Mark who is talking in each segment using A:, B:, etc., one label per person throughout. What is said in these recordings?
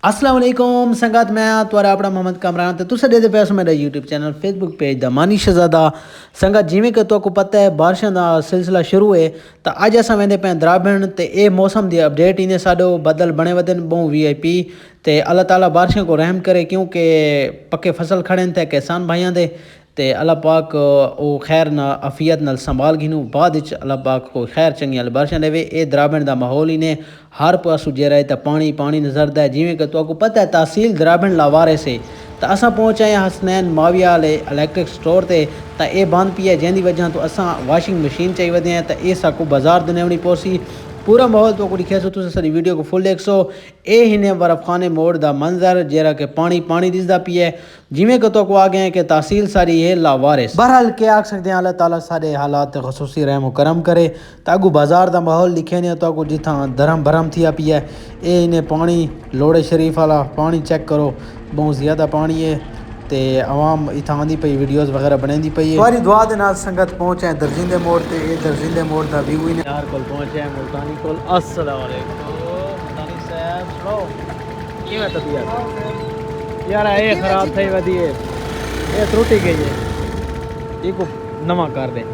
A: अस्सलाम वालेकुम संगत मैं तुआरा अपना मोहम्मद कामरान तो तुसा देते पे मेरा यूट्यूब चैनल फेसबुक पेज दा मानी शहजादा संगत जिमें कि तुमको पता है बारिशों का सिलसिला शुरू है तो अज अस वेंदे पे द्राबण तो ये मौसम की अपडेट इन्हें साडो बदल बने वदन बहु VIP तो अल्लाह ताला बारिशों को रहम करे क्योंकि पक्के फसल खड़े थे किसान भाइयों दे ते अल्लाह पाक ओ खैर ना अफियत नाल संभाल गिनू बाद अल्लाह पाक को खैर चंगी बारिशां देवे ये द्राबण का माहौल ही ने हर पासू जेरा है तो पानी पानी नजरदा है जिमें कि तुमको पता है तहसील द्राबण लावारे से तो असा पहुँच आए हसनैन माविया वाले इलैक्ट्रिक स्टोर से तो ये बंद पी है जैसी वजह तो असा वाशिंग मशीन चाहिए वधे हैं तो ये साकू बाजार दिनेवनी पौसी पूरा माहौल तो दिखे सो तुम सारी वीडियो को फुल देख सो ये हिने बर्फ खाने मोड़ का मंजर जेरा कि पानी पानी दिसदा पी है जिमें कि तो आ गए कि तहसील सारी है लावारिस बहरहाल क्या आख सकते हैं अल्लाह ताला सारे हालात खसूसी रहम करम करे तो अगू बाजार का माहौल दिखे नहीं तो अगू जिथा धर्म भरम थिया पी है ये इन्हें पानी लोड़े शरीफ वाला पानी चेक करो बहुत ज़्यादा पानी है ते आवाम इतना आँदी पई वीडियोस वगैरह बनाई पई है सारी दुआ दे नाल संगत पहुंचे हैं दरजिंदे मोड़ ते ये दरजिंदे मोड़ दा व्यू ही यार कोल पहुंचे हैं मुल्तानी कोल अस्सलाम वालेकुम मुल्तानी साहब सुनो किवें तबीयत यार ये खराब थई वदी है ये त्रुटि गई है इको नवा कर दे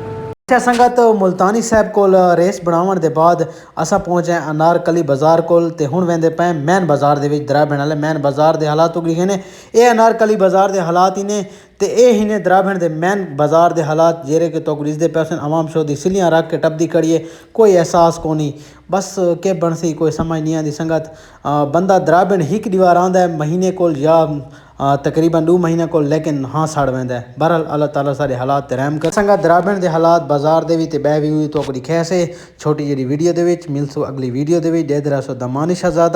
A: अच्छा संगत मुल्तानी साहब कोल रेस बनावन दे बाद असा पहुंचे अनारकली बाजार कोल ते हुण वेंदे पे मैन बाजार दे विच द्राबण वाले मैन बाजार दे हालात उगड़ी ने ये अनारकली बाजार दे हालात ही ने ते ये ही ने द्राबण दे मैन बाजार दे हालात जेरे के तो रिजदे पैसन आवाम शो दी सिलियां रख के टपदी कड़िए कोई एहसास कोनी बस के बनसी कोई समझ नहीं आती संगत बंदा द्राबण हिक दीवार आंदा है महीने कोल या तकरीबन 2 महीने को लेकिन हाँ साड़ वेंदा है बहरहाल अल्लाह ताला सारे हालात रहम कर संगत द्राबण दे हालात बाजार दे भी ते बै भी तो दिखे से छोटी जी वीडियो दे विच मिलसो अगली वीडियो दे विच दे रहा सो दमानी शहजादा।